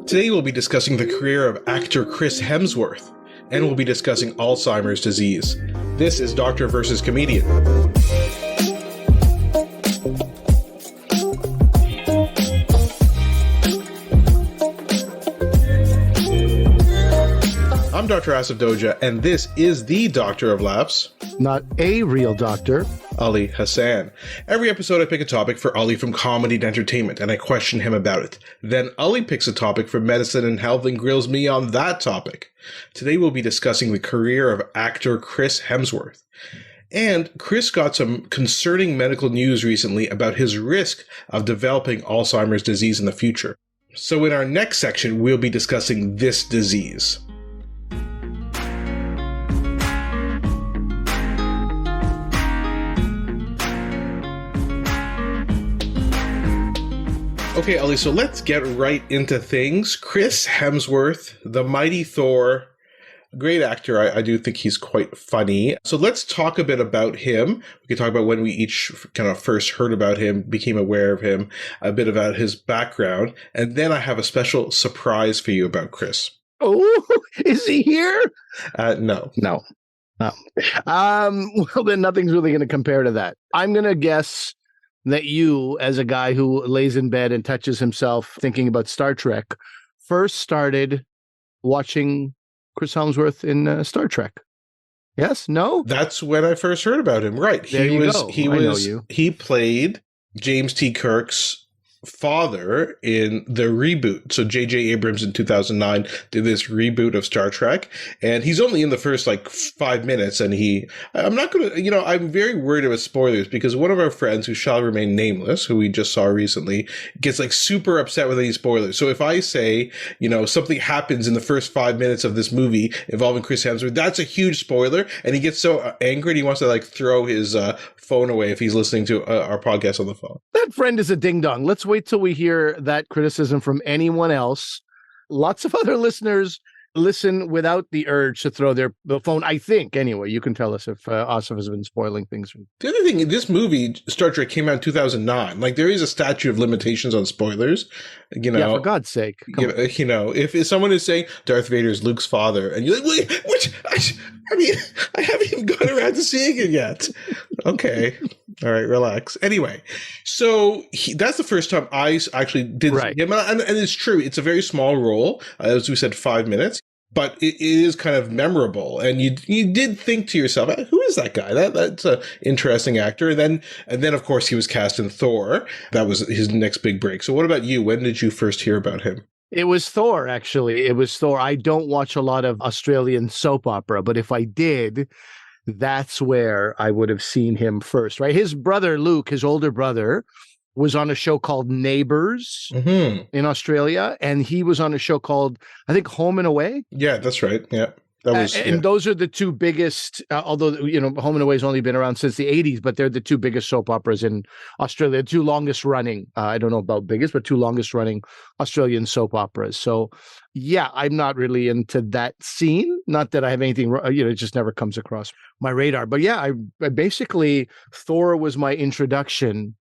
Today we'll be discussing the career of actor Chris Hemsworth, and we'll be discussing Alzheimer's disease. This is Doctor versus Comedian. I'm Dr. Asif Doja, and this is the Doctor of Laughs. Not a real doctor. Ali Hassan. Every episode I pick a topic for Ali from comedy to entertainment, and I question him about it. Then Ali picks a topic from medicine and health and grills me on that topic. Today we'll be discussing the career of actor Chris Hemsworth. And Chris got some concerning medical news recently about his risk of developing Alzheimer's disease in the future. So in our next section, we'll be discussing this disease. Okay, Ali, so let's get right into things. Chris Hemsworth, the mighty Thor, great actor. I do think he's quite funny. So let's talk a bit about him. We can talk about when we each kind of first heard about him, became aware of him, a bit about his background, and then I have a special surprise for you about Chris. Oh, is he here? No. Well, then nothing's really going to compare to that. I'm going to guess that you, as a guy who lays in bed and touches himself thinking about Star Trek, first started watching Chris Hemsworth in Star Trek. Yes? No? That's when I first heard about him. Right. He played James T. Kirk's father in the reboot. So J.J. Abrams in 2009 did this reboot of Star Trek, and he's only in the first 5 minutes, and I'm not going to, I'm very worried about spoilers because one of our friends who shall remain nameless, who we just saw recently, gets super upset with any spoilers. So if I say, something happens in the first 5 minutes of this movie involving Chris Hemsworth, that's a huge spoiler, and he gets so angry and he wants to throw his phone away if he's listening to our podcast on the phone. That friend is a ding-dong. Let's wait till we hear that criticism from anyone else. Lots of other listeners listen without the urge to throw their phone. I think, anyway. You can tell us if Asif has been spoiling things. The other thing, this movie, Star Trek, came out in 2009. There is a statute of limitations on spoilers. Yeah, for God's sake. If someone is saying Darth Vader is Luke's father, and you're like, wait, what? I haven't even gone around to seeing it yet. Okay. All right, relax. Anyway, so that's the first time I actually did see him. And it's true. It's a very small role. As we said, 5 minutes. But it is kind of memorable. And you did think to yourself, who is that guy? That's an interesting actor. And then, of course, he was cast in Thor. That was his next big break. So what about you? When did you first hear about him? It was Thor, actually. It was Thor. I don't watch a lot of Australian soap opera, but if I did, that's where I would have seen him first, right? His brother, Luke, his older brother, was on a show called Neighbours in Australia, and he was on a show called, I think, Home and Away. Yeah, that's right. Yeah. Those are the two biggest, although, Home and Away has only been around since the 80s, but they're the two biggest soap operas in Australia, the two longest running, I don't know about biggest, but two longest running Australian soap operas. So, yeah, I'm not really into that scene. Not that I have anything, it just never comes across my radar. But yeah, I basically, Thor was my introduction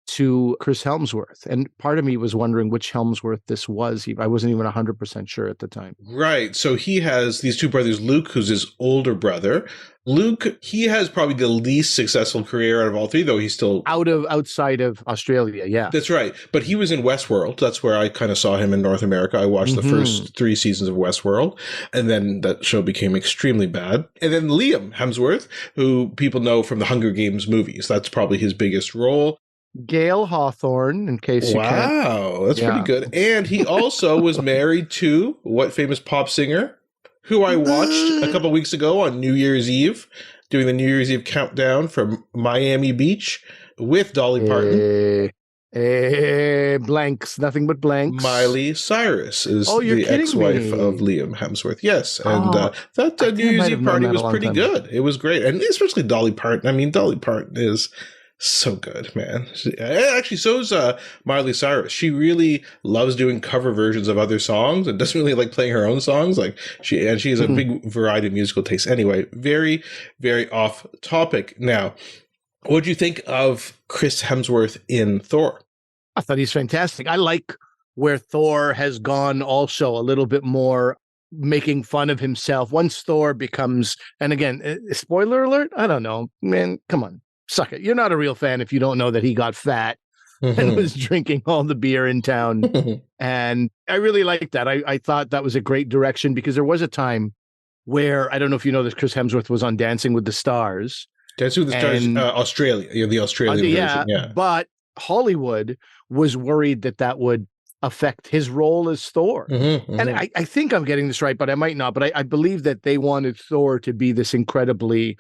to Chris Hemsworth. And part of me was wondering which Hemsworth this was. I wasn't even 100% sure at the time. Right. So he has these two brothers, Luke, who's his older brother. Luke, he has probably the least successful career out of all three, though he's still outside of Australia. Yeah, that's right. But he was in Westworld. That's where I kind of saw him in North America. I watched the first 3 seasons of Westworld, and then that show became extremely bad. And then Liam Hemsworth, who people know from the Hunger Games movies. That's probably his biggest role. Gail Hawthorne, in case you can. Wow, that's pretty good. And he also was married to what famous pop singer, who I watched a couple of weeks ago on New Year's Eve, doing the New Year's Eve countdown from Miami Beach with Dolly Parton. Blanks, nothing but blanks. Miley Cyrus is the ex-wife of Liam Hemsworth. Yes, and that New Year's Eve party was pretty good. It was great, and especially Dolly Parton. I mean, Dolly Parton is so good, man. Actually, so is Miley Cyrus. She really loves doing cover versions of other songs and doesn't really like playing her own songs. She has a big variety of musical taste. Anyway, very, very off topic. Now, what do you think of Chris Hemsworth in Thor? I thought he's fantastic. I like where Thor has gone also a little bit more making fun of himself. Once Thor becomes, and again, spoiler alert, I don't know, man, come on, suck it. You're not a real fan if you don't know that he got fat and was drinking all the beer in town. And I really liked that. I thought that was a great direction, because there was a time where, I don't know if you know this, Chris Hemsworth was on Dancing with the Stars. Dancing with the Stars, Australia, the Australian version. Yeah, but Hollywood was worried that would affect his role as Thor. And I think I'm getting this right, but I might not. But I believe that they wanted Thor to be this incredibly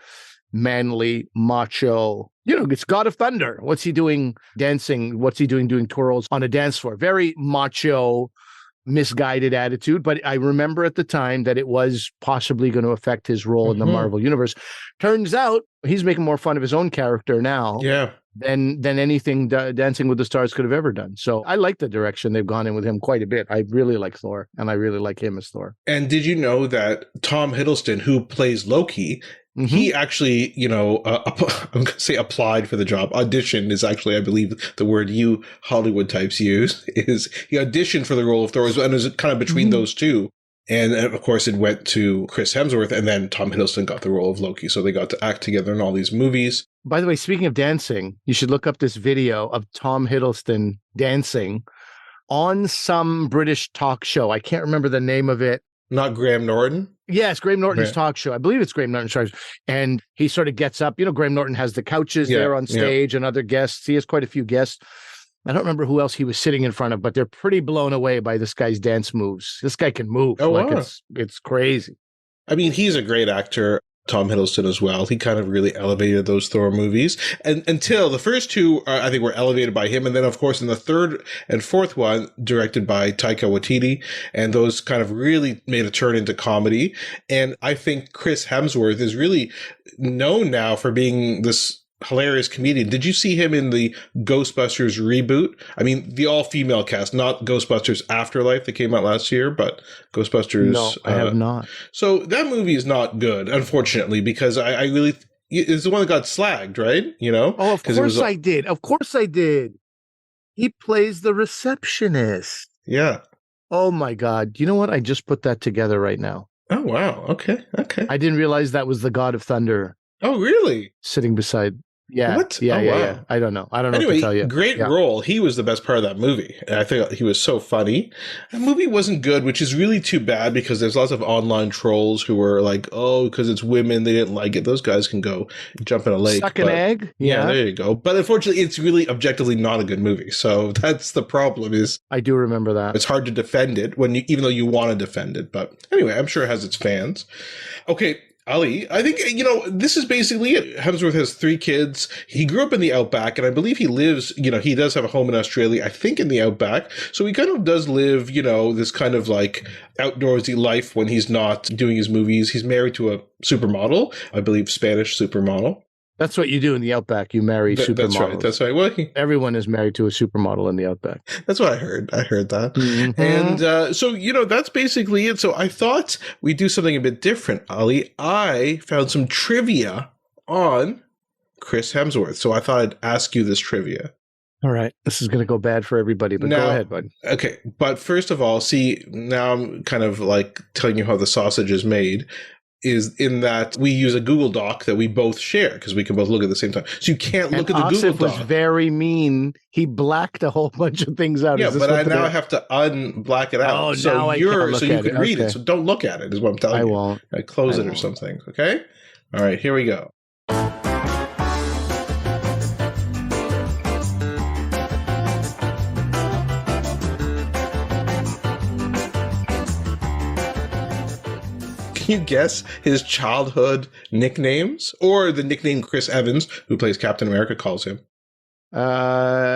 manly, macho, it's God of Thunder. What's he doing dancing? What's he doing twirls on a dance floor? Very macho, misguided attitude. But I remember at the time that it was possibly going to affect his role in the Marvel Universe. Turns out he's making more fun of his own character now. Yeah. Than anything Dancing with the Stars could have ever done. So I like the direction they've gone in with him quite a bit. I really like Thor, and I really like him as Thor. And did you know that Tom Hiddleston, who plays Loki, he actually, I'm going to say applied for the job. Auditioned is actually, I believe, the word you Hollywood types use, is he auditioned for the role of Thor, and it was kind of between those two. And of course, it went to Chris Hemsworth, and then Tom Hiddleston got the role of Loki. So they got to act together in all these movies. By the way, speaking of dancing, you should look up this video of Tom Hiddleston dancing on some British talk show. I can't remember the name of it. Not Graham Norton? Yes, Graham Norton's talk show. I believe it's Graham Norton's talk show. And he sort of gets up. Graham Norton has the couches there on stage and other guests. He has quite a few guests. I don't remember who else he was sitting in front of, but they're pretty blown away by this guy's dance moves. This guy can move. Oh, wow. It's crazy. I mean, he's a great actor. Tom Hiddleston as well. He kind of really elevated those Thor movies. And until the first two, I think, were elevated by him. And then, of course, in the third and fourth one, directed by Taika Waititi. And those kind of really made a turn into comedy. And I think Chris Hemsworth is really known now for being this hilarious comedian. Did you see him in the Ghostbusters reboot? I mean, the all-female cast, not Ghostbusters Afterlife that came out last year, but Ghostbusters. No, I have not. So that movie is not good, unfortunately, because I really, it's the one that got slagged, right? Oh, of course I did. Of course I did. He plays the receptionist. Yeah. Oh my God. You know what? I just put that together right now. Oh, wow. Okay. I didn't realize that was the God of Thunder. Oh, really? Sitting beside. Yeah. What? Yeah. I don't know. Anyway, what to tell you. Great role. He was the best part of that movie. And I think he was so funny. The movie wasn't good, which is really too bad, because there's lots of online trolls who were like, oh, because it's women, they didn't like it. Those guys can go jump in a lake. Suck an egg? Yeah, there you go. But unfortunately, it's really objectively not a good movie. So that's the problem. Is I do remember that. It's hard to defend it even though you want to defend it. But anyway, I'm sure it has its fans. Okay. Ali, I think, this is basically it. Hemsworth has 3 kids. He grew up in the outback, and I believe he lives, he does have a home in Australia, I think in the outback. So he kind of does live, this kind of like outdoorsy life when he's not doing his movies. He's married to a supermodel, I believe Spanish supermodel. That's what you do in the outback. You marry supermodels. That's right. Well, everyone is married to a supermodel in the outback. That's what I heard. I heard that. And so, that's basically it. So I thought we'd do something a bit different, Ali. I found some trivia on Chris Hemsworth. So I thought I'd ask you this trivia. All right. This is going to go bad for everybody, but go ahead, bud. Okay. But first of all, see, now I'm kind of like telling you how the sausage is made. Is in that we use a Google Doc that we both share because we can both look at the same time. So you can't look at the Google Doc. Was very mean. He blacked a whole bunch of things out. Yeah, but I now have to unblack it out. Oh, so now you can read it. So don't look at it. Is what I'm telling you. I won't. I close it or something. Okay. All right. Here we go. Can you guess his childhood nicknames or the nickname Chris Evans, who plays Captain America, calls him? Hemsy,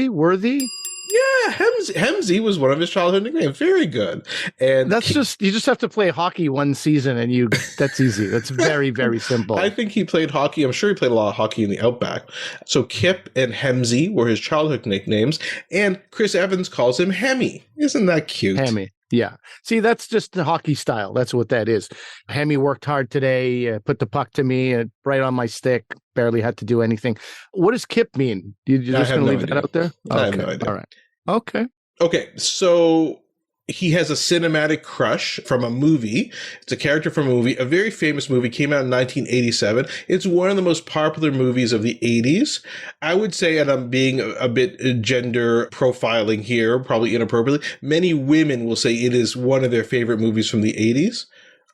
Worthy? Yeah, Hemsy was one of his childhood nicknames. Very good. And you just have to play hockey one season and that's easy. That's very, very simple. I think he played hockey. I'm sure he played a lot of hockey in the outback. So Kip and Hemsy were his childhood nicknames, and Chris Evans calls him Hemi. Isn't that cute? Hemi. Yeah. See, that's just the hockey style. That's what that is. Hemi worked hard today, put the puck to me, right on my stick, barely had to do anything. What does Kip mean? You're just going to leave that out there? I have no idea. All right. Okay. Okay, so he has a cinematic crush from a movie. It's a character from a movie, a very famous movie, came out in 1987. It's one of the most popular movies of the 80s. I would say, and I'm being a bit gender profiling here, probably inappropriately, many women will say it is one of their favorite movies from the 80s,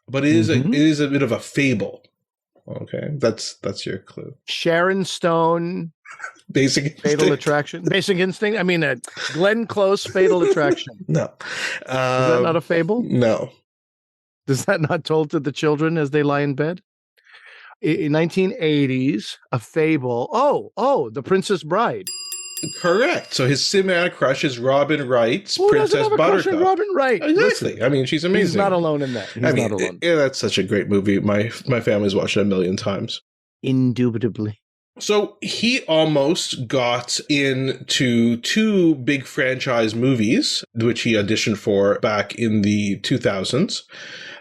but it is a bit of a fable. Okay, that's your clue. Sharon Stone. Basic Instinct. Fatal Attraction. Basic Instinct. I mean, Glenn Close, Fatal Attraction. No. Is that not a fable? No. Is that not told to the children as they lie in bed? In 1980s, a fable. Oh, The Princess Bride. Correct. So his cinematic crush is Robin Wright's Princess Buttercup. Robin Wright. Exactly. Listen, I mean, she's amazing. He's not alone in that. He's not alone. Yeah, that's such a great movie. My family's watched it a million times. Indubitably. So he almost got into 2 big franchise movies, which he auditioned for back in the 2000s.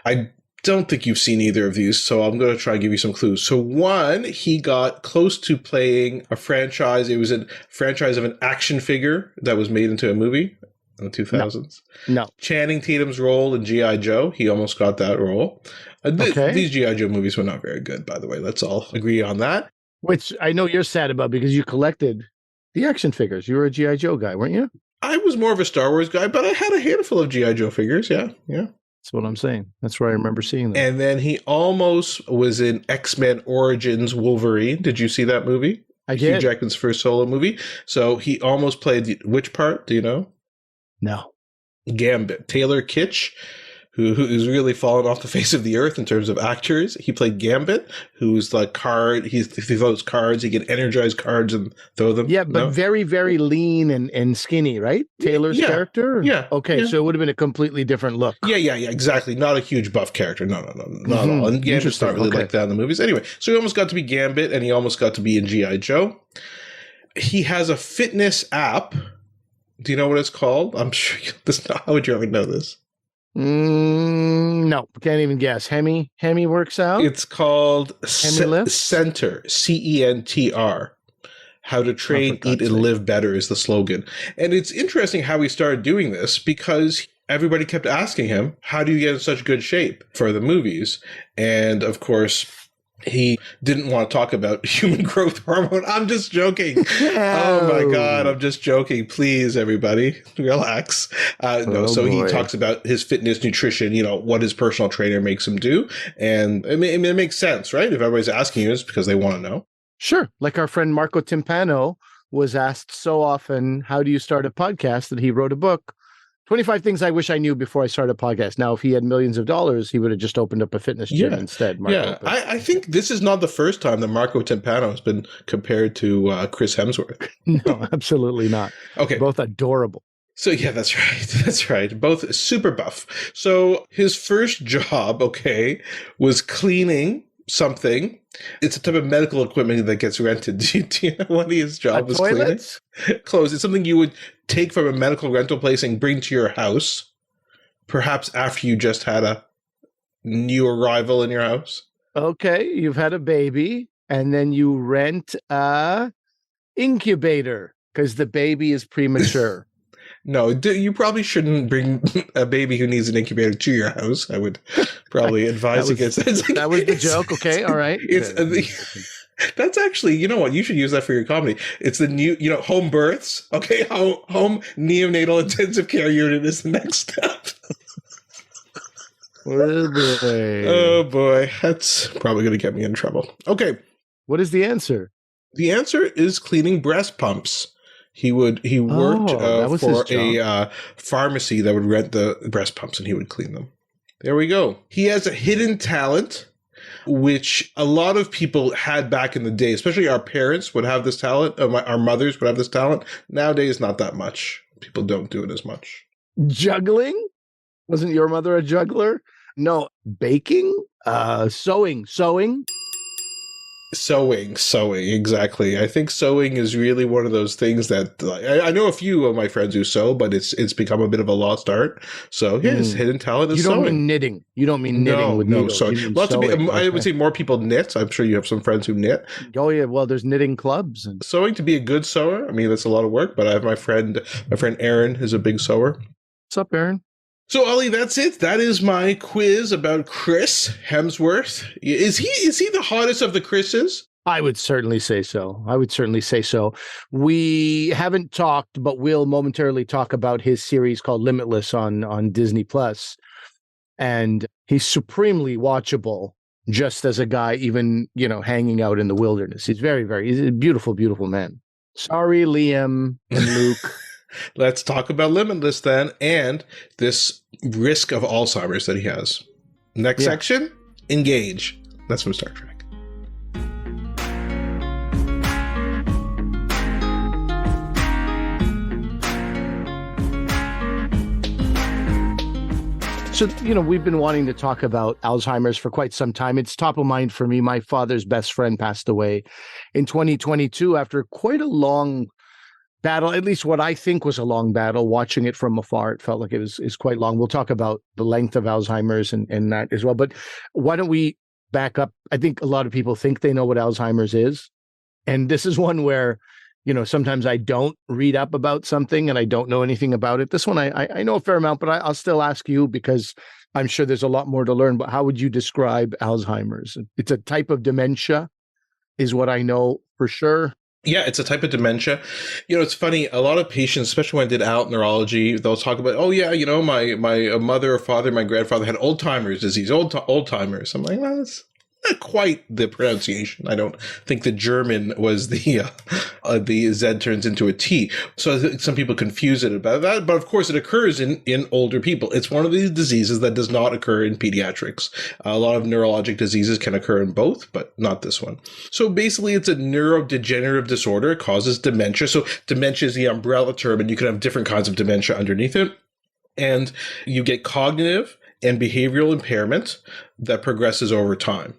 I don't think you've seen either of these, so I'm going to try and give you some clues. So one, he got close to playing a franchise. It was a franchise of an action figure that was made into a movie in the 2000s. No. Channing Tatum's role in G.I. Joe, he almost got that role. These G.I. Joe movies were not very good, by the way. Let's all agree on that. Which I know you're sad about because you collected the action figures. You were a G.I. Joe guy, weren't you? I was more of a Star Wars guy, but I had a handful of G.I. Joe figures, yeah. That's what I'm saying. That's where I remember seeing them. And then he almost was in X-Men Origins Wolverine. Did you see that movie? I did. Hugh Jackman's first solo movie. So he almost played which part? Do you know? No. Gambit. Taylor Kitsch, who is really fallen off the face of the earth in terms of actors. He played Gambit, who's like he throws cards, he can energize cards and throw them. Yeah, but very, very lean and skinny, right? Taylor's character? Yeah. Okay, so it would have been a completely different look. Yeah, exactly. Not a huge buff character. No, not at all. And Gambit's not really like that in the movies. Anyway, so he almost got to be Gambit, and he almost got to be in G.I. Joe. He has a fitness app. Do you know what it's called? I'm sure how would you ever know this? No, can't even guess. Hemi works out. It's called Center, CENTR. How to train, eat, and live better is the slogan. And it's interesting how he started doing this because everybody kept asking him, how do you get in such good shape for the movies? And of course, he didn't want to talk about human growth hormone. I'm just joking. Oh my God, I'm just joking. Please, everybody, relax. So he talks about his fitness, nutrition, what his personal trainer makes him do. And it makes sense, right? If everybody's asking you, it's because they want to know. Sure. Like our friend Marco Timpano was asked so often, how do you start a podcast, that he wrote a book, 25 Things I Wish I Knew Before I Started a Podcast. Now, if he had millions of dollars, he would have just opened up a fitness gym instead. Marco. I think this is not the first time that Marco Timpano has been compared to Chris Hemsworth. No, absolutely not. Okay. Both adorable. So, yeah, that's right. That's right. Both super buff. So his first job, was cleaning something. It's a type of medical equipment that gets rented. Do you know what his job was cleaning? Clothes. It's something you would take from a medical rental place and bring to your house, perhaps after you just had a new arrival in your house. Okay, you've had a baby, and then you rent a incubator because the baby is premature. No, you probably shouldn't bring a baby who needs an incubator to your house. I would probably advise against that. That was the joke. Okay, all right. That's actually, you know what? You should use that for your comedy. It's the new, home births. Okay, home neonatal intensive care unit is the next step. Oh boy, that's probably going to get me in trouble. Okay, what is the answer? The answer is cleaning breast pumps. He worked for a pharmacy that would rent the breast pumps, and he would clean them. There we go. He has a hidden talent, which a lot of people had back in the day, especially our parents would have this talent. Our mothers would have this talent. Nowadays, not that much. People don't do it as much. Juggling? Wasn't your mother a juggler? No. Baking? Sewing? Sewing, exactly. I think sewing is really one of those things that I know a few of my friends who sew, but it's become a bit of a lost art. So his hidden talent is sewing. You don't mean knitting. You don't mean knitting with needles. Sewing. You mean Lots sewing. of I would say more people knit. I'm sure you have some friends who knit. Oh yeah, well, there's knitting clubs. Sewing, to be a good sewer, I mean, that's a lot of work. But I have my friend Aaron is a big sewer. What's up, Aaron? So, Ollie, that's it. That is my quiz about Chris Hemsworth. Is he the hottest of the Chris's? I would certainly say so. We haven't talked, but we'll momentarily talk about his series called Limitless on Disney Plus. And he's supremely watchable just as a guy, even, hanging out in the wilderness. He's he's a beautiful, beautiful man. Sorry, Liam and Luke. Let's talk about Limitless then, and this risk of Alzheimer's that he has. Next section, engage. That's from Star Trek. So, we've been wanting to talk about Alzheimer's for quite some time. It's top of mind for me. My father's best friend passed away in 2022 after quite a long battle, at least what I think was a long battle. Watching it from afar, it felt like it's quite long. We'll talk about the length of Alzheimer's and that as well. But why don't we back up? I think a lot of people think they know what Alzheimer's is. And this is one where, sometimes I don't read up about something and I don't know anything about it. This one, I know a fair amount, but I'll still ask you because I'm sure there's a lot more to learn. But how would you describe Alzheimer's? It's a type of dementia, is what I know for sure. Yeah, it's a type of dementia. It's funny. A lot of patients, especially when I did adult neurology, they'll talk about, my mother or father, my grandfather had Alzheimer's disease, Alzheimer's. I'm like, well, that's not quite the pronunciation. I don't think the German was the Z turns into a T. So I think some people confuse it about that. But of course, it occurs in older people. It's one of these diseases that does not occur in pediatrics. A lot of neurologic diseases can occur in both, but not this one. So basically, it's a neurodegenerative disorder. It causes dementia. So dementia is the umbrella term, and you can have different kinds of dementia underneath it. And you get cognitive and behavioral impairment that progresses over time.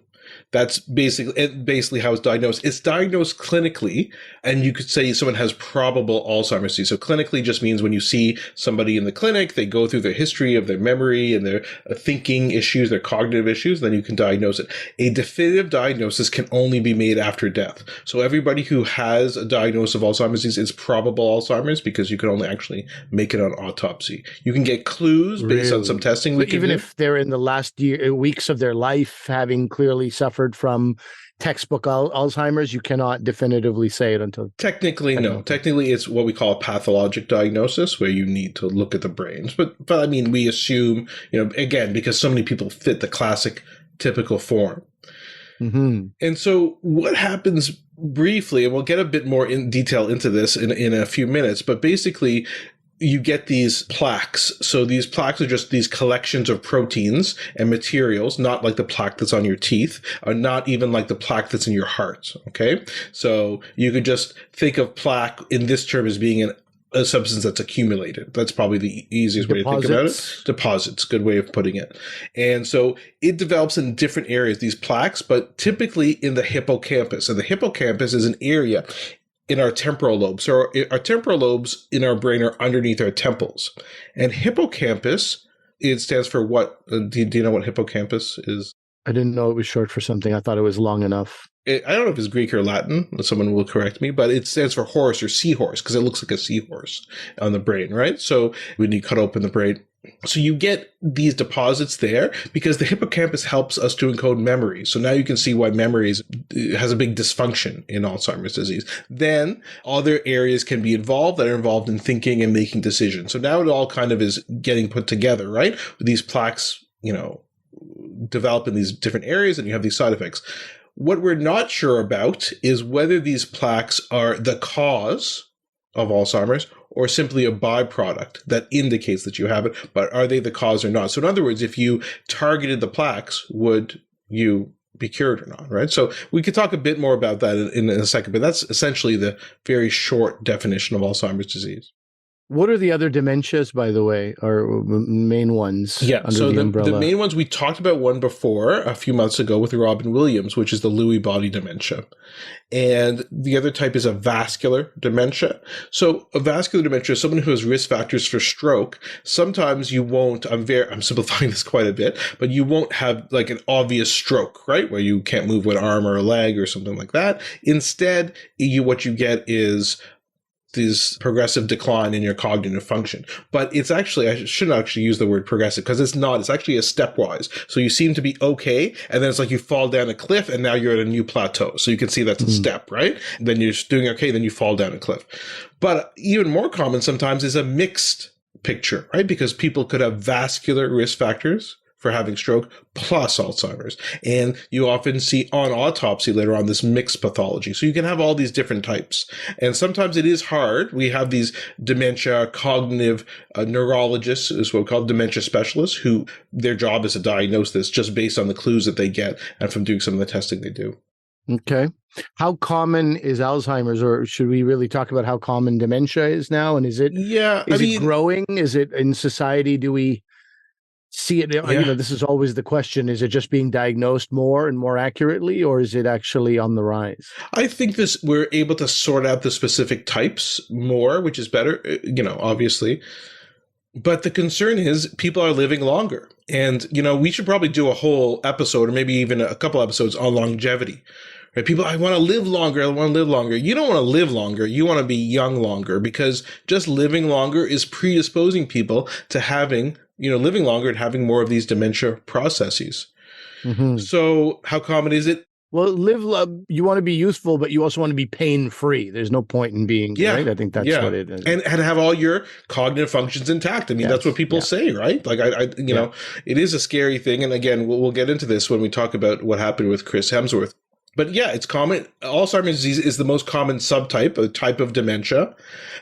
That's basically how it's diagnosed. It's diagnosed clinically, and you could say someone has probable Alzheimer's disease. So clinically just means when you see somebody in the clinic, they go through their history of their memory and their thinking issues, their cognitive issues, then you can diagnose it. A definitive diagnosis can only be made after death. So everybody who has a diagnosis of Alzheimer's disease is probable Alzheimer's because you can only actually make it on autopsy. You can get clues based on some testing. But even if they're in the last weeks of their life having clearly suffered from textbook Alzheimer's, you cannot definitively say it until... Technically, no. Technically, it's what we call a pathologic diagnosis where you need to look at the brains. But I mean, we assume, again, because so many people fit the classic typical form. Mm-hmm. And so what happens briefly, and we'll get a bit more in detail into this in a few minutes, but basically you get these plaques. So these plaques are just these collections of proteins and materials, not like the plaque that's on your teeth, or not even like the plaque that's in your heart. Okay. So you could just think of plaque in this term as being a substance that's accumulated. That's probably the easiest way to think about it. Deposits, good way of putting it. And so it develops in different areas, these plaques, but typically in the hippocampus. And the hippocampus is an area in our temporal lobes. So our temporal lobes in our brain are underneath our temples. And hippocampus, it stands for what? Do you know what hippocampus is? I didn't know it was short for something. I thought it was long enough. I don't know if it's Greek or Latin. Someone will correct me, but it stands for horse or seahorse because it looks like a seahorse on the brain, right? So when you cut open the brain, so you get these deposits there because the hippocampus helps us to encode memory. So now you can see why memory has a big dysfunction in Alzheimer's disease. Then other areas can be involved that are involved in thinking and making decisions. So now it all kind of is getting put together, right? These plaques, develop in these different areas and you have these side effects. What we're not sure about is whether these plaques are the cause of Alzheimer's or simply a byproduct that indicates that you have it, but are they the cause or not? So in other words, if you targeted the plaques, would you be cured or not, right? So we could talk a bit more about that in a second, but that's essentially the very short definition of Alzheimer's disease. What are the other dementias, by the way, or main ones under so the umbrella? The main ones, we talked about one before a few months ago with Robin Williams, which is the Lewy body dementia. And the other type is a vascular dementia. So a vascular dementia is someone who has risk factors for stroke. Sometimes you won't, I'm simplifying this quite a bit, but you won't have like an obvious stroke, right? Where you can't move an arm or a leg or something like that. Instead, what you get is this progressive decline in your cognitive function. But it's actually, I shouldn't actually use the word progressive because it's not. It's actually a stepwise. So you seem to be okay, and then it's like you fall down a cliff, and now you're at a new plateau. So you can see that's a step, right? Then you're doing okay, then you fall down a cliff. But even more common sometimes is a mixed picture, right? Because people could have vascular risk factors for having stroke plus Alzheimer's. And you often see on autopsy later on this mixed pathology. So you can have all these different types. And sometimes it is hard. We have these dementia cognitive neurologists, is what we call dementia specialists, who their job is to diagnose this just based on the clues that they get and from doing some of the testing they do. Okay. How common is Alzheimer's, or should we really talk about how common dementia is now? And is it, it growing? Is it in society? Do we see it? This is always the question. Is it just being diagnosed more and more accurately, or is it actually on the rise? I think we're able to sort out the specific types more, which is better, obviously. But the concern is people are living longer. And, we should probably do a whole episode or maybe even a couple episodes on longevity. Right? People, I want to live longer. I want to live longer. You don't want to live longer. You want to be young longer, because just living longer is predisposing people to having living longer and having more of these dementia processes. Mm-hmm. So how common is it? Well, you want to be useful, but you also want to be pain-free. There's no point in being, right? I think that's what it is. And have all your cognitive functions intact. I mean, that's what people say, right? Like, it is a scary thing. And again, we'll get into this when we talk about what happened with Chris Hemsworth. But yeah, it's common. Alzheimer's disease is the most common subtype, a type of dementia.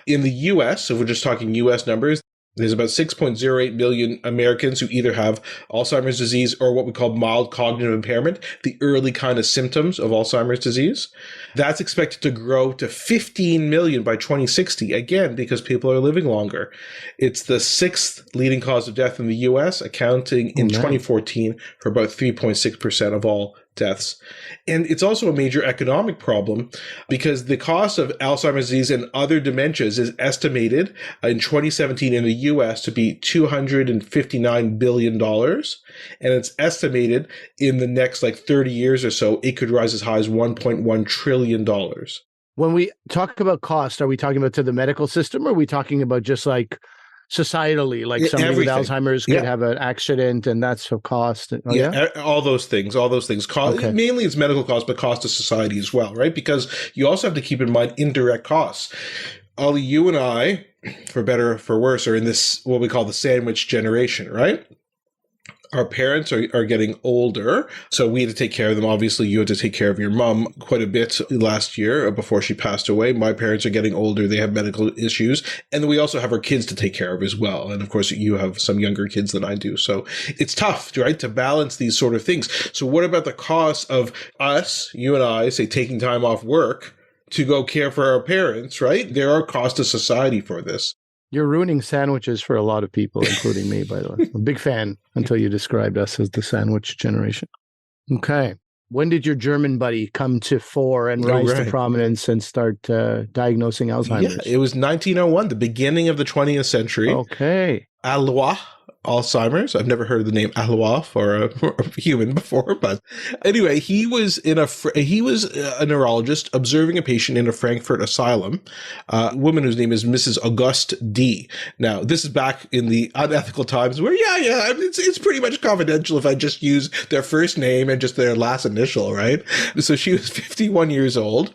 In the U.S., if we're just talking U.S. numbers, there's about 6.08 million Americans who either have Alzheimer's disease or what we call mild cognitive impairment, the early kind of symptoms of Alzheimer's disease. That's expected to grow to 15 million by 2060, again, because people are living longer. It's the sixth leading cause of death in the U.S., accounting in 2014 for about 3.6% of all deaths. And it's also a major economic problem because the cost of Alzheimer's disease and other dementias is estimated in 2017 in the US to be $259 billion. And it's estimated in the next 30 years or so, it could rise as high as $1.1 trillion. When we talk about cost, are we talking about to the medical system, or are we talking about just societally, somebody with Alzheimer's could have an accident and that's a cost? All those things. Mainly it's medical costs, but cost to society as well, right? Because you also have to keep in mind indirect costs. Ollie, you and I, for better or for worse, are in this, what we call the sandwich generation, right? Our parents are getting older, so we had to take care of them. Obviously, you had to take care of your mom quite a bit last year before she passed away. My parents are getting older. They have medical issues. And we also have our kids to take care of as well. And of course, you have some younger kids than I do. So it's tough, right, to balance these sort of things. So what about the cost of us, you and I, say, taking time off work to go care for our parents, right? There are costs to society for this. You're ruining sandwiches for a lot of people, including me, by the way. I'm a big fan until you described us as the sandwich generation. Okay. When did your German buddy come to fore and rise to prominence and start diagnosing Alzheimer's? Yeah, it was 1901, the beginning of the 20th century. Okay. Allzheimer's. I've never heard of the name Allois for a human before, but anyway, he was a neurologist observing a patient in a Frankfurt asylum, a woman whose name is Mrs. Auguste D. Now, this is back in the unethical times where, it's pretty much confidential if I just use their first name and just their last initial, right? So she was 51 years old.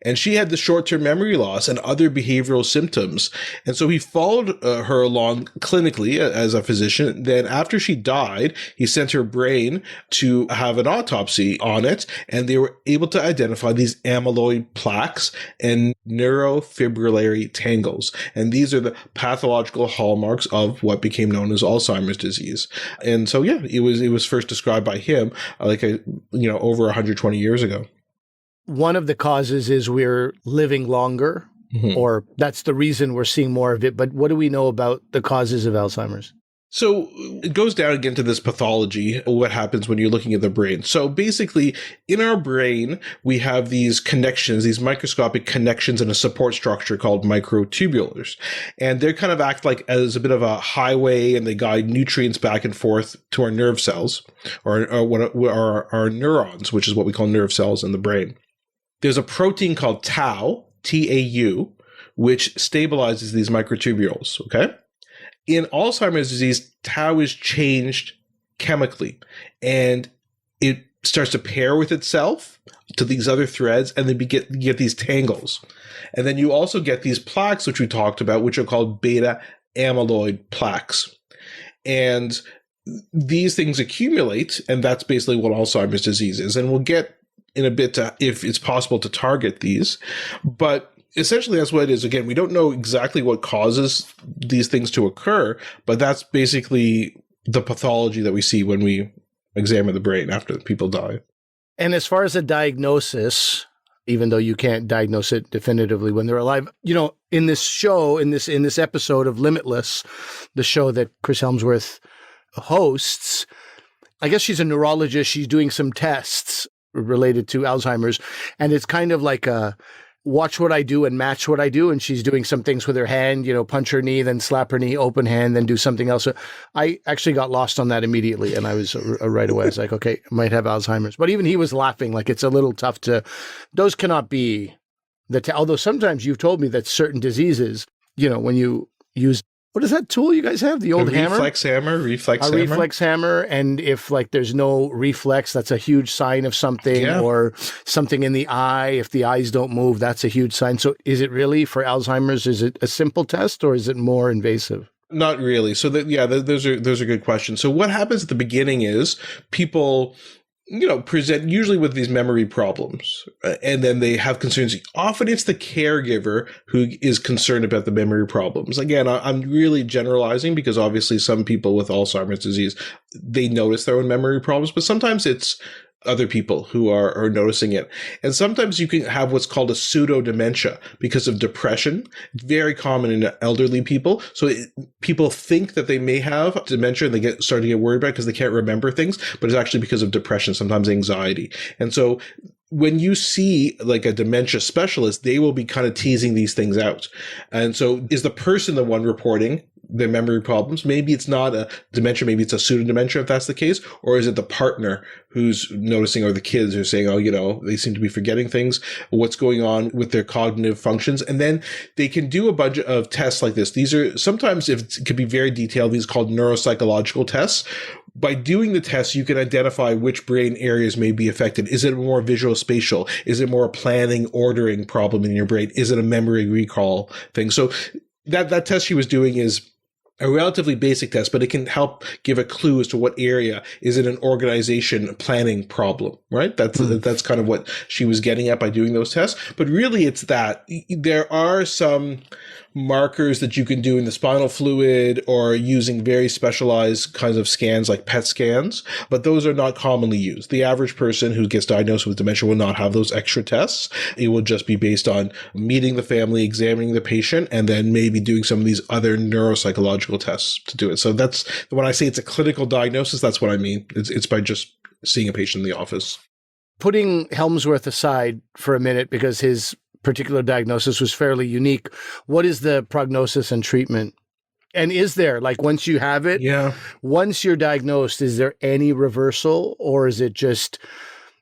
And she had the short-term memory loss and other behavioral symptoms. And so he followed her along clinically as a physician. Then after she died, he sent her brain to have an autopsy on it. And they were able to identify these amyloid plaques and neurofibrillary tangles. And these are the pathological hallmarks of what became known as Alzheimer's disease. And so, it was first described by him over 120 years ago. One of the causes is we're living longer. or that's the reason we're seeing more of it. But what do we know about the causes of Alzheimer's? So it goes down again to this pathology, what happens when you're looking at the brain. So basically, in our brain, we have these connections, these microscopic connections in a support structure called microtubules. And they kind of act like as a bit of a highway, and they guide nutrients back and forth to our nerve cells, or our neurons, which is what we call nerve cells in the brain. There's a protein called tau, T-A-U, which stabilizes these microtubules, okay? In Alzheimer's disease, tau is changed chemically, and it starts to pair with itself to these other threads, and then you get these tangles. And then you also get these plaques, which we talked about, which are called beta amyloid plaques. And these things accumulate, and that's basically what Alzheimer's disease is. And we'll get in a bit to if it's possible to target these. But essentially, that's what it is. Again, we don't know exactly what causes these things to occur, but that's basically the pathology that we see when we examine the brain after people die. And as far as a diagnosis, even though you can't diagnose it definitively when they're alive, in this show, in this episode of Limitless, the show that Chris Hemsworth hosts, I guess she's a neurologist. She's doing some tests related to Alzheimer's, and it's kind of like a watch what I do and match what I do. And she's doing some things with her hand, punch her knee, then slap her knee, open hand, then do something else. So I actually got lost on that immediately. And I was right away, I was like, okay, I might have Alzheimer's. But even he was laughing, like it's a little tough those cannot be although sometimes you've told me that certain diseases, when you use, what is that tool you guys have? The old hammer? Reflex hammer. Reflex hammer. And if there's no reflex, that's a huge sign of something, or something in the eye. If the eyes don't move, that's a huge sign. So is it really for Alzheimer's? Is it a simple test, or is it more invasive? Not really. So those are good questions. So what happens at the beginning is people present usually with these memory problems, and then they have concerns. Often it's the caregiver who is concerned about the memory problems. Again, I'm really generalizing because obviously some people with Alzheimer's disease, they notice their own memory problems, but sometimes it's other people who are noticing it. And sometimes you can have what's called a pseudo dementia because of depression. It's very common in elderly people. So people think that they may have dementia, and they start to get worried about it because they can't remember things, but it's actually because of depression, sometimes anxiety. And so when you see like a dementia specialist, they will be kind of teasing these things out. And so is the person the one reporting their memory problems? Maybe it's not a dementia, maybe it's a pseudo-dementia if that's the case, or is it the partner who's noticing, or the kids who are saying, they seem to be forgetting things, what's going on with their cognitive functions. And then they can do a bunch of tests like this. These are sometimes, if it could be very detailed, these are called neuropsychological tests. By doing the tests, you can identify which brain areas may be affected. Is it more visual spatial? Is it more a planning, ordering problem in your brain? Is it a memory recall thing? So that test she was doing is a relatively basic test, but it can help give a clue as to what area. Is it an organization planning problem, right? That's kind of what she was getting at by doing those tests. But really it's that there are some markers that you can do in the spinal fluid or using very specialized kinds of scans like PET scans, but those are not commonly used. The average person who gets diagnosed with dementia will not have those extra tests. It will just be based on meeting the family, examining the patient, and then maybe doing some of these other neuropsychological tests to do it. So that's when I say it's a clinical diagnosis, that's what I mean. It's by just seeing a patient in the office. Putting Hemsworth aside for a minute, because his particular diagnosis was fairly unique, what is the prognosis and treatment? And is there, once you have it, once you're diagnosed, is there any reversal, or is it just...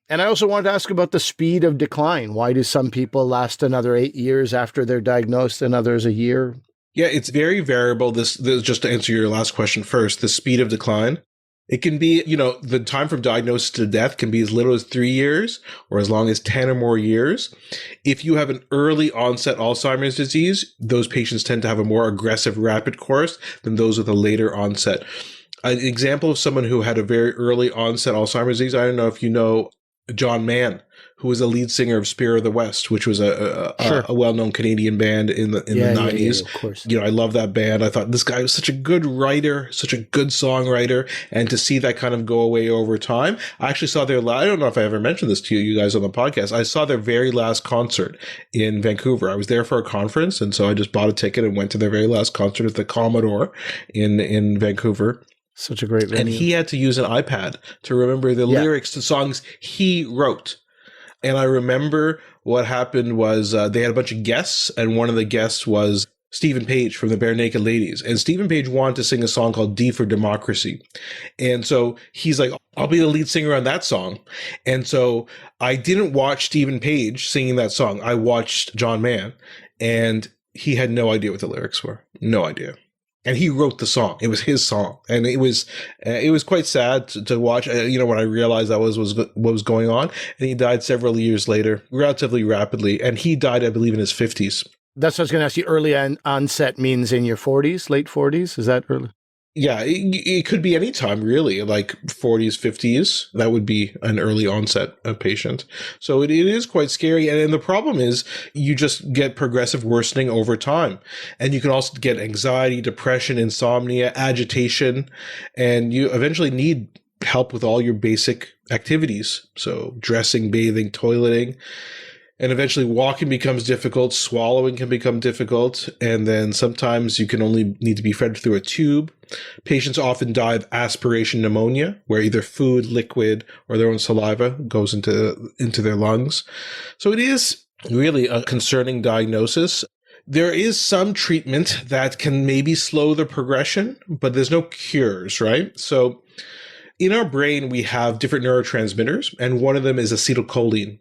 And I also wanted to ask about the speed of decline. Why do some people last another 8 years after they're diagnosed and others a year? Yeah, it's very variable. This just to answer your last question first, the speed of decline. It can be, the time from diagnosis to death can be as little as 3 years or as long as 10 or more years. If you have an early onset Alzheimer's disease, those patients tend to have a more aggressive, rapid course than those with a later onset. An example of someone who had a very early onset Alzheimer's disease, I don't know if you know John Mann, who was a lead singer of Spear of the West, which was a well-known Canadian band in the 90s. Yeah, of course. I love that band. I thought this guy was such a good writer, such a good songwriter, and to see that kind of go away over time. I actually saw their, I don't know if I ever mentioned this to you guys on the podcast. I saw their very last concert in Vancouver. I was there for a conference, and so I just bought a ticket and went to their very last concert at the Commodore in Vancouver. Such a great venue. And he had to use an iPad to remember the lyrics to songs he wrote. And I remember what happened was they had a bunch of guests, and one of the guests was Stephen Page from the Bare Naked Ladies. And Stephen Page wanted to sing a song called D for Democracy. And so he's like, I'll be the lead singer on that song. And so I didn't watch Stephen Page singing that song. I watched John Mann, and he had no idea what the lyrics were. No idea. And he wrote the song. It was his song. And it was quite sad to watch, when I realized that was what was going on. And he died several years later, relatively rapidly. And he died, I believe, in his 50s. That's what I was going to ask you. Early onset means in your 40s, late 40s? Is that early? Yeah, it could be any time, really, like 40s, 50s. That would be an early onset patient. So it is quite scary. And the problem is you just get progressive worsening over time. And you can also get anxiety, depression, insomnia, agitation, and you eventually need help with all your basic activities. So dressing, bathing, toileting. And eventually walking becomes difficult, swallowing can become difficult, and then sometimes you can only need to be fed through a tube. Patients often die of aspiration pneumonia, where either food, liquid, or their own saliva goes into their lungs. So it is really a concerning diagnosis. There is some treatment that can maybe slow the progression, but there's no cures, right? So in our brain, we have different neurotransmitters, and one of them is acetylcholine.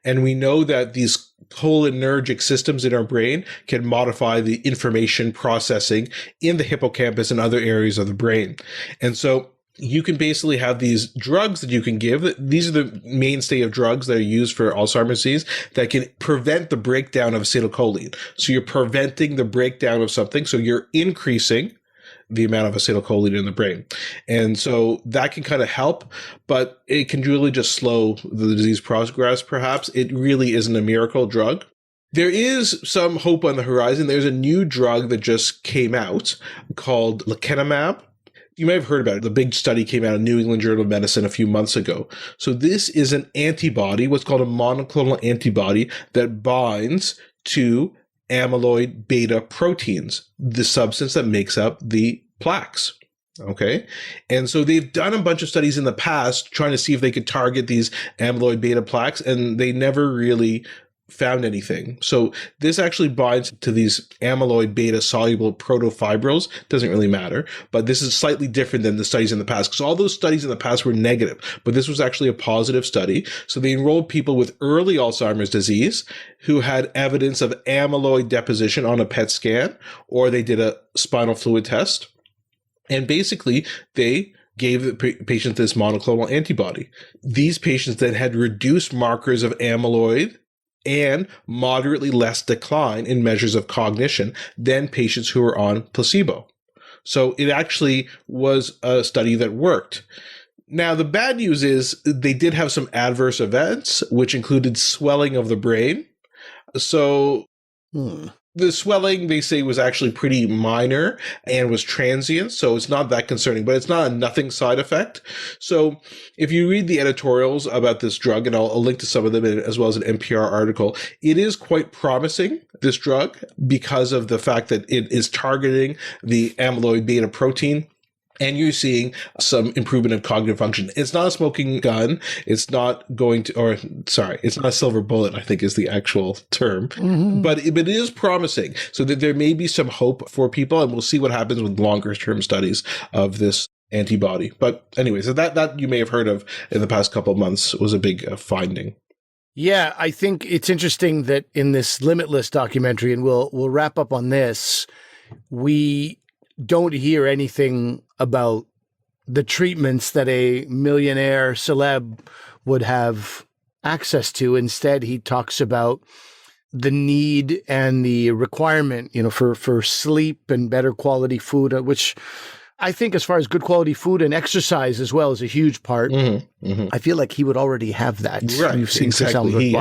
And we know that these cholinergic systems in our brain can modify the information processing in the hippocampus and other areas of the brain. And so you can basically have these drugs that you can give. These are the mainstay of drugs that are used for Alzheimer's disease that can prevent the breakdown of acetylcholine. So you're preventing the breakdown of something. So you're increasing the amount of acetylcholine in the brain. And so that can kind of help, but it can really just slow the disease progress, perhaps. It really isn't a miracle drug. There is some hope on the horizon. There's a new drug that just came out called Lecanemab. You may have heard about it. The big study came out in New England Journal of Medicine a few months ago. So this is an antibody, what's called a monoclonal antibody that binds to amyloid beta proteins, the substance that makes up the plaques. Okay. And so they've done a bunch of studies in the past trying to see if they could target these amyloid beta plaques, and they never really found anything. So this actually binds to these amyloid beta soluble protofibrils. Doesn't really matter, but this is slightly different than the studies in the past, because all those studies in the past were negative, but this was actually a positive study. So they enrolled people with early Alzheimer's disease who had evidence of amyloid deposition on a PET scan, or they did a spinal fluid test. And basically they gave the patient this monoclonal antibody. These patients then had reduced markers of amyloid and moderately less decline in measures of cognition than patients who were on placebo. So it actually was a study that worked. Now, the bad news is they did have some adverse events, which included swelling of the brain. So the swelling, they say, was actually pretty minor and was transient, so it's not that concerning, but it's not a nothing side effect. So if you read the editorials about this drug, and I'll link to some of them as well as an NPR article, it is quite promising, this drug, because of the fact that it is targeting the amyloid beta protein. And you're seeing some improvement in cognitive function. It's not a smoking gun. It's not it's not a silver bullet, I think is the actual term. Mm-hmm. But it is promising. So that there may be some hope for people, and we'll see what happens with longer term studies of this antibody. But anyway, so that you may have heard of in the past couple of months was a big finding. Yeah, I think it's interesting that in this Limitless documentary, and we'll wrap up on this, we don't hear anything about the treatments that a millionaire celeb would have access to. Instead, he talks about the need and the requirement, for sleep and better quality food, which I think as far as good quality food and exercise as well is a huge part. Mm-hmm. I feel like he would already have that. Right, exactly. He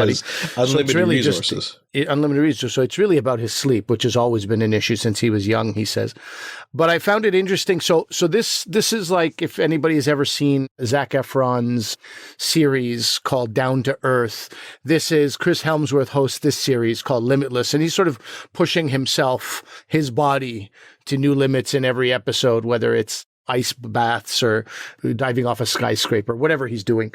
has unlimited resources. Unlimited resources. So it's really about his sleep, which has always been an issue since he was young, he says. But I found it interesting. So this is like, if anybody has ever seen Zac Efron's series called Down to Earth, this is Chris Hemsworth hosts this series called Limitless, and he's sort of pushing himself, his body, to new limits in every episode, whether it's ice baths or diving off a skyscraper, whatever he's doing.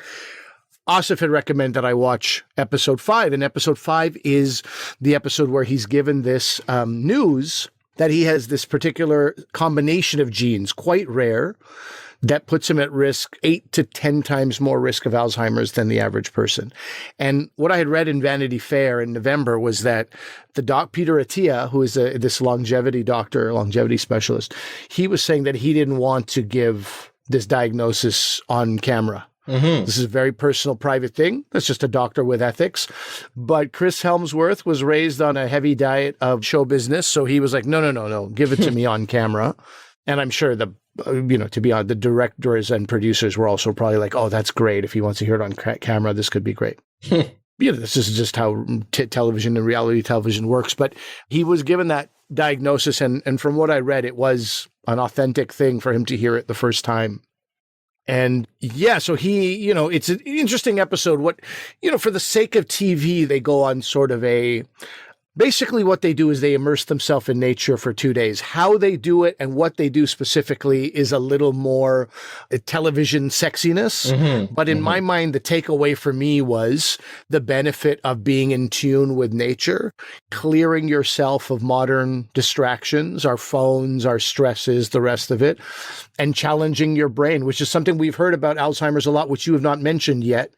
Asif had recommended that I watch episode 5, and episode 5 is the episode where he's given this news that he has this particular combination of genes, quite rare, that puts him at risk, 8 to 10 times more risk of Alzheimer's than the average person. And what I had read in Vanity Fair in November was that the Peter Attia, who is this longevity specialist, he was saying that he didn't want to give this diagnosis on camera. This is a very personal, private thing. That's just a doctor with ethics. But Chris Hemsworth was raised on a heavy diet of show business, so he was like, no, give it to me on camera. And I'm sure to be honest, the directors and producers were also probably like, oh, that's great. If he wants to hear it on camera, this could be great. This is just how television and reality television works. But he was given that diagnosis, and from what I read, it was an authentic thing for him to hear it the first time. And yeah, so he, it's an interesting episode. For the sake of TV, they go on sort of basically what they do is they immerse themselves in nature for 2 days. How they do it and what they do specifically is a little more television sexiness. But in my mind, the takeaway for me was the benefit of being in tune with nature, clearing yourself of modern distractions, our phones, our stresses, the rest of it, and challenging your brain, which is something we've heard about Alzheimer's a lot, which you have not mentioned yet,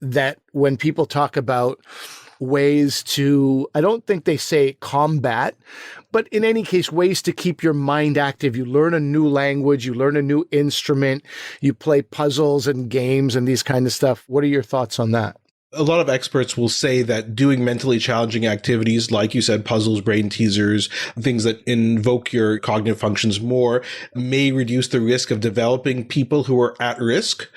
that when people talk about ways to, I don't think they say combat, but in any case, ways to keep your mind active. You learn a new language, you learn a new instrument, you play puzzles and games and these kind of stuff. What are your thoughts on that? A lot of experts will say that doing mentally challenging activities, like you said, puzzles, brain teasers, things that invoke your cognitive functions more, may reduce the risk of developing people who are at risk.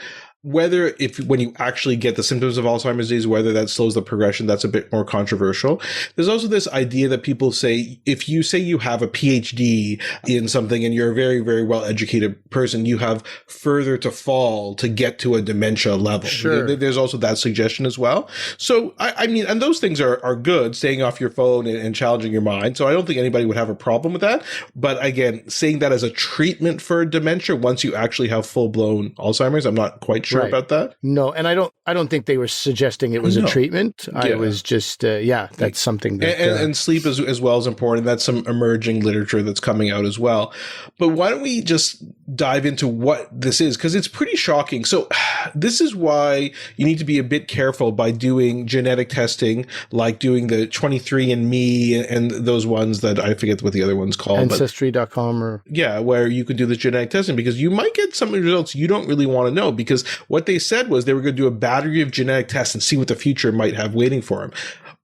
Whether when you actually get the symptoms of Alzheimer's disease, whether that slows the progression, that's a bit more controversial. There's also this idea that people say, if you say you have a PhD in something and you're a very, very well-educated person, you have further to fall to get to a dementia level. Sure. There's also that suggestion as well. So, I mean, and those things are good, staying off your phone and challenging your mind. So I don't think anybody would have a problem with that. But again, saying that as a treatment for dementia, once you actually have full-blown Alzheimer's, I'm not quite sure about that. No, and I don't think they were suggesting it was a treatment. I was just that's something that and sleep as well is important. That's some emerging literature that's coming out as well. But why don't we just dive into what this is, because it's pretty shocking. So this is why you need to be a bit careful by doing genetic testing, like doing the 23andMe and those ones that I forget what the other one's called. Ancestry.com or where you could do the genetic testing, because you might get some results you don't really want to know, because what they said was they were going to do a battery of genetic tests and see what the future might have waiting for him.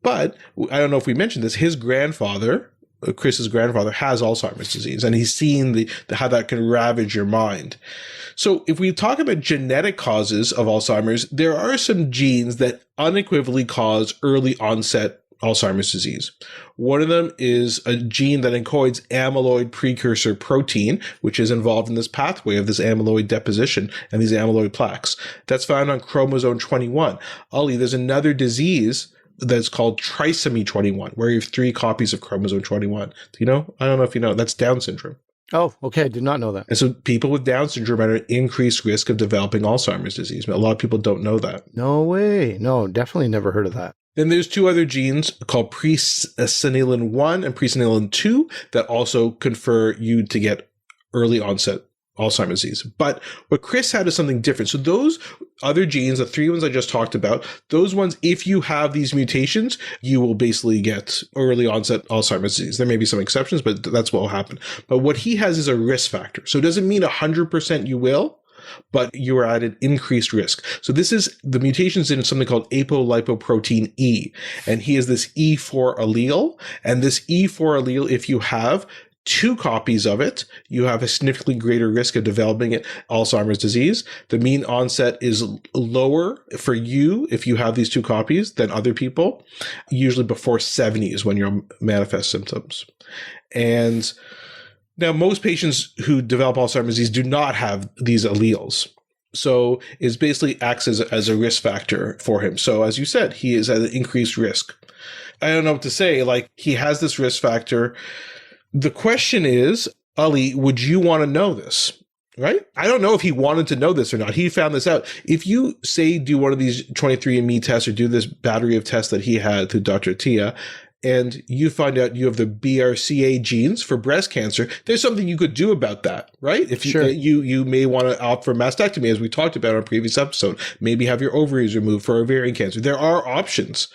But I don't know if we mentioned this, his grandfather, Chris's grandfather, has Alzheimer's disease, and he's seen how that can ravage your mind. So if we talk about genetic causes of Alzheimer's, there are some genes that unequivocally cause early onset Alzheimer's disease. One of them is a gene that encodes amyloid precursor protein, which is involved in this pathway of this amyloid deposition and these amyloid plaques. That's found on chromosome 21. Ollie, there's another disease that's called trisomy 21, where you have 3 copies of chromosome 21. Do you know? I don't know if you know. That's Down syndrome. Oh, okay. I did not know that. And so people with Down syndrome are at increased risk of developing Alzheimer's disease. But a lot of people don't know that. No way. No, definitely never heard of that. Then there's 2 other genes called presenilin 1 and presenilin 2 that also confer you to get early onset Alzheimer's disease. But what Chris had is something different. So those other genes, the 3 ones I just talked about, those ones, if you have these mutations, you will basically get early onset Alzheimer's disease. There may be some exceptions, but that's what will happen. But what he has is a risk factor. So it doesn't mean 100% you will, but you are at an increased risk. So this is the mutations in something called apolipoprotein E. And he has this E4 allele. And this E4 allele, if you have, 2 copies of it, you have a significantly greater risk of developing Alzheimer's disease. The mean onset is lower for you if you have these 2 copies than other people. Usually before 70 is when you'll manifest symptoms. And now most patients who develop Alzheimer's disease do not have these alleles. So it basically acts as a risk factor for him. So as you said, he is at an increased risk. I don't know what to say. Like, he has this risk factor. The question is, Ali, would you want to know this? Right? I don't know if he wanted to know this or not. He found this out. If you say do one of these 23andMe tests or do this battery of tests that he had through Dr. Attia, and you find out you have the BRCA genes for breast cancer, there's something you could do about that, right? If you may want to opt for mastectomy, as we talked about on a previous episode, maybe have your ovaries removed for ovarian cancer. There are options,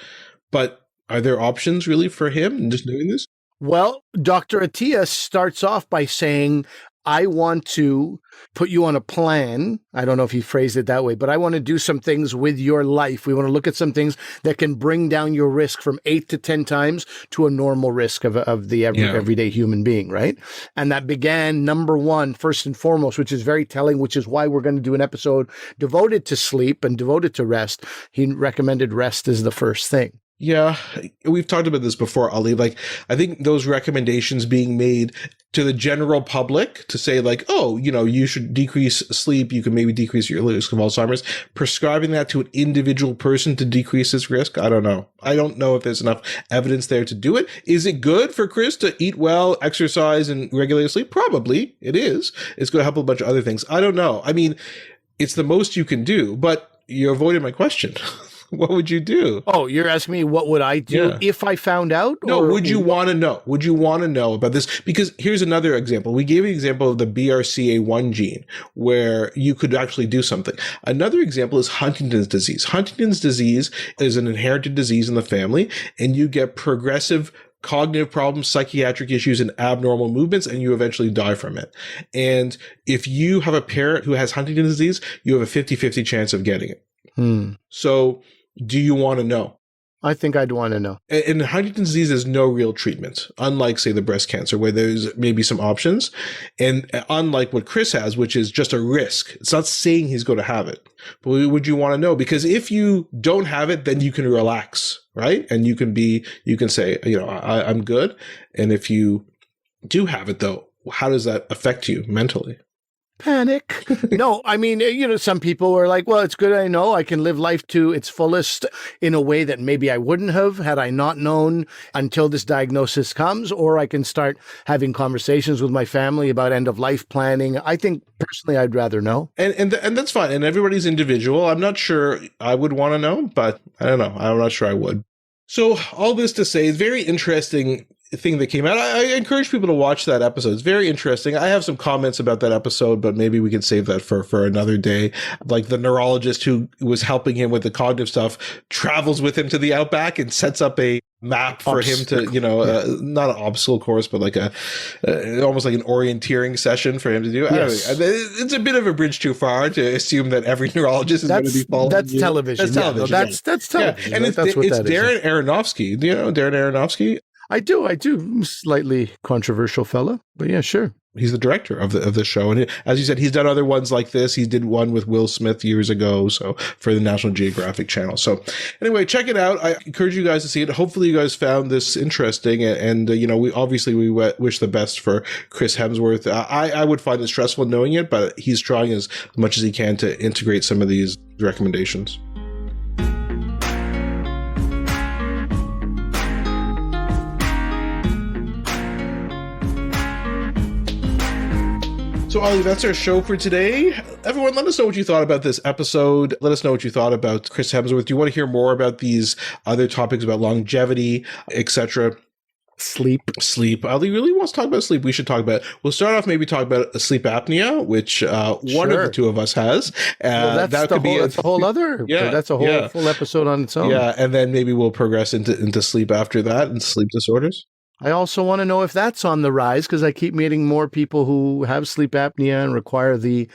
but are there options really for him in just doing this? Well, Dr. Attia starts off by saying, I want to put you on a plan. I don't know if he phrased it that way, but I want to do some things with your life. We want to look at some things that can bring down your risk from 8 to 10 times to a normal risk of the everyday human being, right? And that began, number one, first and foremost, which is very telling, which is why we're going to do an episode devoted to sleep and devoted to rest. He recommended rest as the first thing. Yeah, we've talked about this before, Ali. Like, I think those recommendations being made to the general public to say, like, oh, you should decrease sleep, you can maybe decrease your risk of Alzheimer's, prescribing that to an individual person to decrease his risk, I don't know. I don't know if there's enough evidence there to do it. Is it good for Chris to eat well, exercise, and regulate sleep? Probably it is. It's going to help a bunch of other things. I don't know. I mean, it's the most you can do, but you avoided my question. What would you do? Oh, you're asking me what would I do if I found out? No, would you want to know? Would you want to know about this? Because here's another example. We gave an example of the BRCA1 gene where you could actually do something. Another example is Huntington's disease. Huntington's disease is an inherited disease in the family, and you get progressive cognitive problems, psychiatric issues, and abnormal movements, and you eventually die from it. And if you have a parent who has Huntington's disease, you have a 50-50 chance of getting it. So do you want to know? I think I'd want to know. And Huntington's disease is no real treatment, unlike, say, the breast cancer, where there's maybe some options. And unlike what Chris has, which is just a risk. It's not saying he's going to have it. But would you want to know? Because if you don't have it, then you can relax, right? And you can say, I'm good. And if you do have it, though, how does that affect you mentally? Panic. No, I mean, some people are like, well, it's good I know I can live life to its fullest in a way that maybe I wouldn't have had I not known until this diagnosis comes, or I can start having conversations with my family about end of life planning. I think personally, I'd rather know. And that's fine. And everybody's individual. I'm not sure I would want to know, but I don't know. I'm not sure I would. So all this to say, it's very interesting thing that came out. I encourage people to watch that episode. It's very interesting. I have some comments about that episode, but maybe we can save that for another day. Like, the neurologist who was helping him with the cognitive stuff travels with him to the outback and sets up a map for him to, not an obstacle course, but like almost like an orienteering session for him to do. Yes. It's a bit of a bridge too far to assume that every neurologist is going to be following That's you. Television. That's television. That's television. Yeah. And it's Darren Aronofsky. Do you know Darren Aronofsky? I do. Slightly controversial fella, but yeah, sure. He's the director of the show. And as you said, he's done other ones like this. He did one with Will Smith years ago, so for the National Geographic Channel. So anyway, check it out. I encourage you guys to see it. Hopefully you guys found this interesting. And we wish the best for Chris Hemsworth. I would find it stressful knowing it, but he's trying as much as he can to integrate some of these recommendations. So, Ollie, that's our show for today. Everyone, let us know what you thought about this episode. Let us know what you thought about Chris Hemsworth. Do you want to hear more about these other topics about longevity, etc.? Sleep. Ali really wants to talk about sleep. We should talk about it. We'll start off maybe talk about sleep apnea, which one of the two of us has. That's a whole other. Yeah, that's a whole full episode on its own. Yeah, and then maybe we'll progress into sleep after that and sleep disorders. I also want to know if that's on the rise, because I keep meeting more people who have sleep apnea and require the,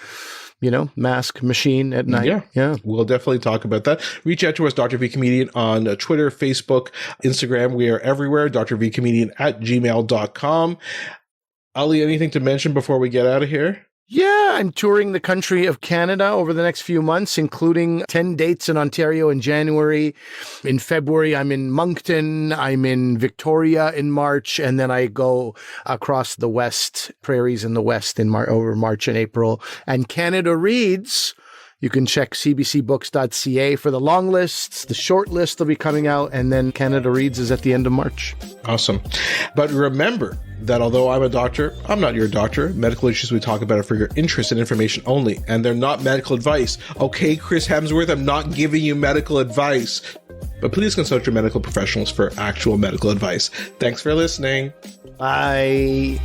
mask machine at night. Yeah. We'll definitely talk about that. Reach out to us, Dr. V Comedian, on Twitter, Facebook, Instagram. We are everywhere. drvcomedian@gmail.com. Ali, anything to mention before we get out of here? Yeah, I'm touring the country of Canada over the next few months, including 10 dates in Ontario in January. In February, I'm in Moncton. I'm in Victoria in March. And then I go across the West, prairies in the West over March and April. And Canada Reads, you can check cbcbooks.ca for the long lists. The short list will be coming out. And then Canada Reads is at the end of March. Awesome. But remember that although I'm a doctor, I'm not your doctor. Medical issues we talk about are for your interest and information only, and they're not medical advice. Okay, Chris Hemsworth, I'm not giving you medical advice. But please consult your medical professionals for actual medical advice. Thanks for listening. Bye.